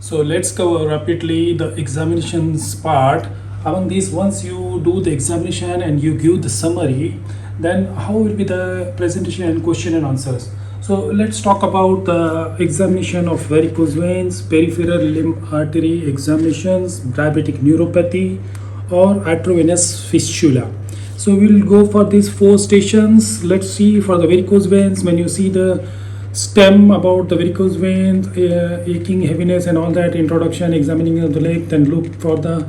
So let's cover rapidly the examinations part. Among these, once you do the examination and you give the summary, then how will be the presentation and question and answers. So let's talk about the examination of varicose veins, peripheral limb artery examinations, diabetic neuropathy, or arteriovenous fistula. So we'll go for these four stations. Let's see for the varicose veins. When you see the stem about the varicose veins, aching, heaviness, and all that, introduction, examining of the leg, then look for the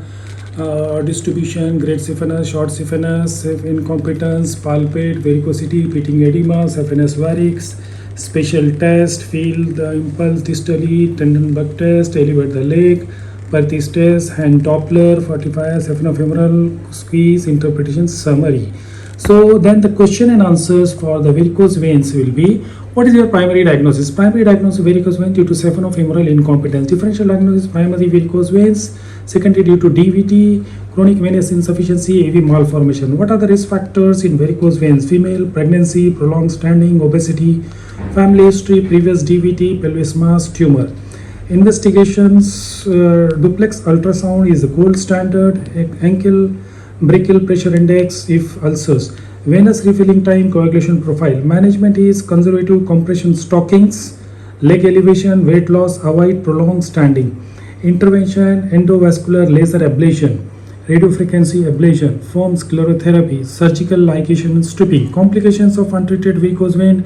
distribution, great saphenous, short saphenous, incompetence, palpate, varicosity, pitting edema, saphenous varix, special test, feel the impulse distally, tendon bug test, elevate the leg, Perthes test, hand Doppler, 45, saphenofemoral squeeze, interpretation, summary. So then the question and answers for the varicose veins will be, what is your primary diagnosis? Primary diagnosis of varicose veins due to saphenofemoral incompetence. Differential diagnosis, primary varicose veins. Secondary, due to DVT, chronic venous insufficiency, AV malformation. What are the risk factors in varicose veins? Female, pregnancy, prolonged standing, obesity, family history, previous DVT, pelvis mass, tumor. Investigations, duplex ultrasound is the gold standard. Ankle brachial pressure index if ulcers. Venous refilling time, coagulation profile. Management is conservative compression stockings, leg elevation, weight loss, avoid prolonged standing. Intervention, endovascular laser ablation, radiofrequency ablation, foam sclerotherapy, surgical ligation and stripping. Complications of untreated varicose vein,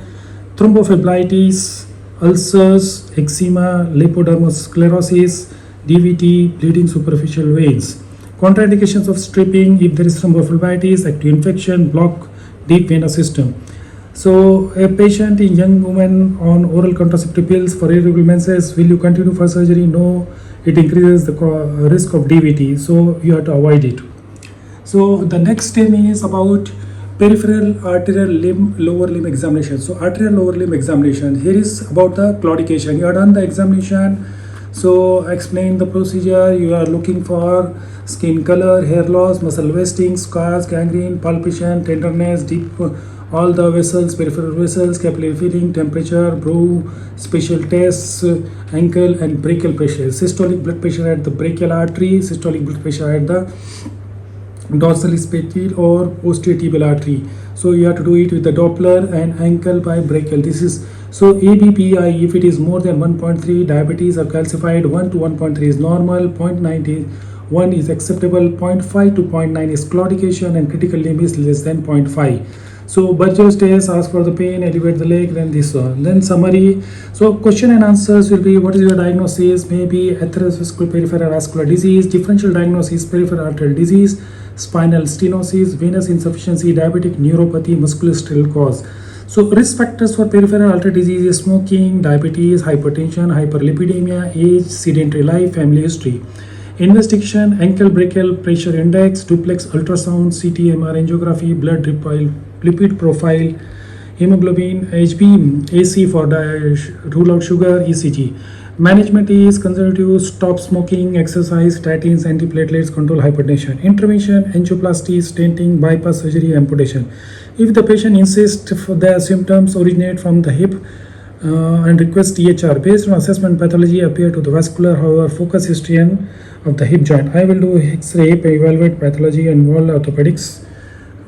thrombophlebitis, ulcers, eczema, lipodermal sclerosis, DVT, bleeding superficial veins. Contraindications of stripping if there is thrombophlebitis, active infection, block deep venous system. So a patient in young woman on oral contraceptive pills for irregular menses, will you continue for surgery? No, it increases the risk of DVT, so you have to avoid it. So the next thing is about peripheral arterial limb lower limb examination. So arterial lower limb examination, here is about the claudication. You have done the examination, so explain the procedure. You are looking for skin color, hair loss, muscle wasting, scars, gangrene, palpitation, tenderness, deep all the vessels, peripheral vessels, capillary filling, temperature, brow, special tests, ankle and brachial pressure, systolic blood pressure at the brachial artery, systolic blood pressure at the dorsal spatule or posterior tibial artery. So you have to do it with the Doppler and ankle by brachial. This is so ABPI, if it is more than 1.3, diabetes or calcified, 1 to 1.3 is normal, 0.91 is acceptable, 0.5 to 0.9 is claudication, and critical limb is less than 0.5. So Burgos test, ask for the pain, elevate the leg, then this one. Then summary. So question and answers will be, what is your diagnosis? Maybe atherosclerotic peripheral vascular disease, differential diagnosis, peripheral arterial disease, spinal stenosis, venous insufficiency, diabetic neuropathy, musculoskeletal cause. So risk factors for peripheral arterial disease is smoking, diabetes, hypertension, hyperlipidemia, age, sedentary life, family history. Investigation, ankle brachial pressure index, duplex ultrasound, CT, MR angiography, blood lipid profile, hemoglobin, HB, AC for rule out sugar, ECG. Management is conservative, stop smoking, exercise, statins, antiplatelets, control hypertension. Intervention, angioplasty, stenting, bypass surgery, amputation. If the patient insists the symptoms originate from the hip and requests THR, based on assessment pathology appear to the vascular, however, focus historian of the hip joint. I will do X-ray, evaluate pathology and involve orthopedics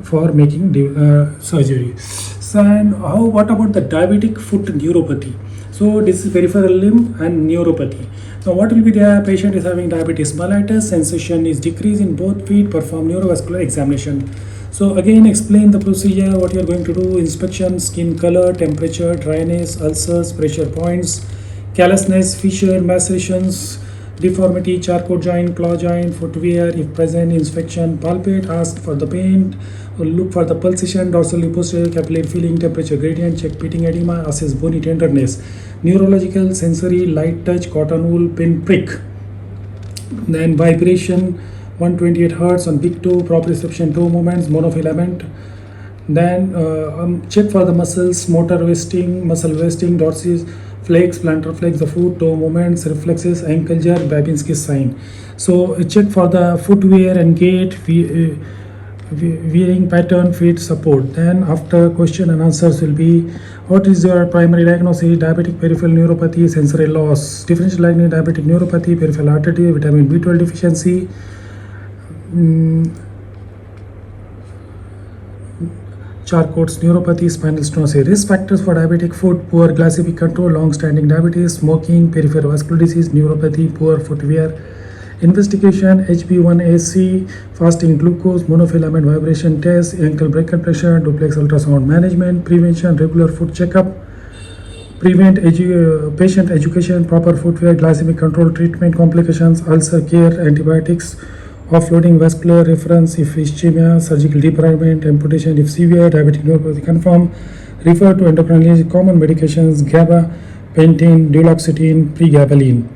for making surgery. So, and what about the diabetic foot neuropathy? So this is peripheral limb and neuropathy. Now what will be the patient is having diabetes mellitus, sensation is decreased in both feet, perform neurovascular examination. So again explain the procedure, what you are going to do, inspection, skin color, temperature, dryness, ulcers, pressure points, callousness, fissure, macerations, deformity, charcot joint, claw joint, footwear, if present, inspection, palpate, ask for the pain, look for the pulsation, dorsally posterior, capillary filling, temperature gradient, check pitting edema, assess bony tenderness, neurological, sensory, light touch, cotton wool, pin prick, then vibration, 128 hertz on big toe, proprioception toe movements, monofilament, then check for the muscles, motor wasting, muscle wasting, dorsal flex, plantar flex, the foot, toe movements, reflexes, ankle jerk, Babinski sign. So check for the footwear and gait, wearing pattern feet support. Then after question and answers will be, what is your primary diagnosis? Diabetic peripheral neuropathy, sensory loss. Differential diagnosis: diabetic neuropathy, peripheral artery, vitamin B12 deficiency. Charcot's neuropathy, spinal stenosis. Risk factors for diabetic foot: poor glycemic control, long-standing diabetes, smoking, peripheral vascular disease, neuropathy, poor footwear. Investigation: HB1AC, fasting glucose, monofilament vibration test, ankle blood pressure, duplex ultrasound. Management: prevention, regular foot checkup, patient education, proper footwear, glycemic control, treatment, complications, ulcer care, antibiotics, offloading, vascular reference if ischemia, surgical debridement, amputation if severe, diabetic neuropathy confirmed, refer to endocrinologist, common medications, GABA, pentine, duloxetine, pregabalin.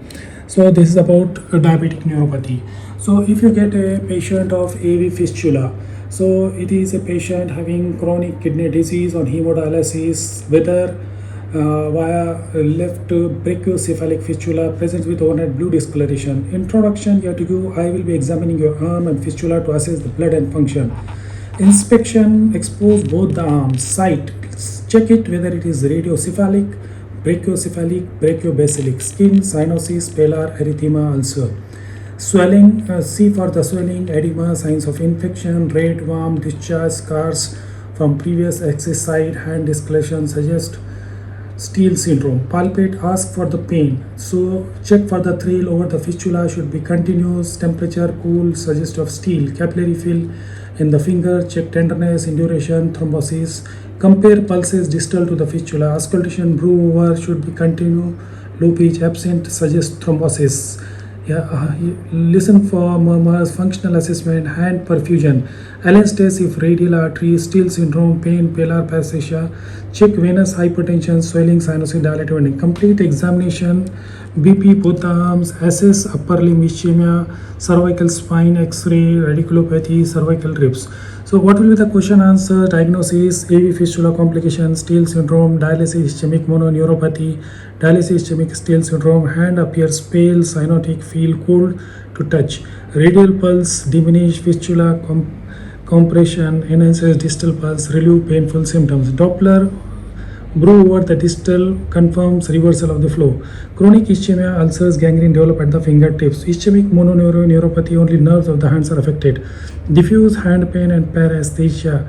So this is about diabetic neuropathy. So if you get a patient of AV fistula, so it is a patient having chronic kidney disease on hemodialysis, whether via left brachiocephalic fistula present with overnight blue discoloration. Introduction: you have to give, I will be examining your arm and fistula to assess the blood and function. Inspection: expose both the arms, site, check it whether it is radiocephalic, brachiocephalic, brachiobasilic, skin, cyanosis, palar, erythema, ulcer. Swelling: see for the swelling, edema, signs of infection, red, warm, discharge, scars from previous access site, hand discoloration suggest Steele syndrome. Palpate, ask for the pain. So check for the thrill over the fistula should be continuous, temperature cool, suggest of Steele. Capillary fill in the finger, check tenderness, induration, thrombosis. Compare pulses distal to the fistula. Auscultation, brew over should be continue, low pitch absent, suggest thrombosis. Listen for murmurs, functional assessment, hand perfusion. Allen's test if radial artery, Steele syndrome, pain, palar paresthesia. Check venous hypertension, swelling, sinusoid dilatation. Complete examination, BP both the arms, assess upper limb ischemia, cervical spine, X-ray, radiculopathy, cervical ribs. So what will be the question answer? Diagnosis: AV fistula complications, Steele syndrome, dialysis ischemic mononeuropathy, dialysis ischemic Steele syndrome. Hand appears pale, cyanotic, feel cold to touch. Radial pulse diminish, fistula compression enhances distal pulse, relieve painful symptoms. Doppler brew over the distal confirms reversal of the flow. Chronic ischemia, ulcers, gangrene develop at the fingertips. Ischemic mononeuropathy, only nerves of the hands are affected. Diffuse hand pain and paresthesia,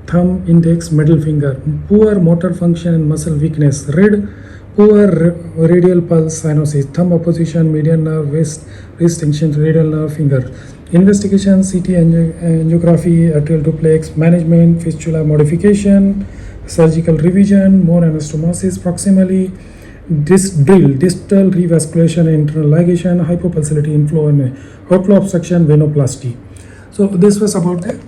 thumb, index, middle finger. Poor motor function and muscle weakness. Red, poor radial pulse, cyanosis, thumb opposition, median nerve, wrist tension, radial nerve, finger. Investigation: CT angiography, atrial duplex. Management: fistula modification, surgical revision, more anastomosis proximally, distal revasculation, internal ligation, hypopulsatility, inflow and outflow obstruction, venoplasty. So this was about the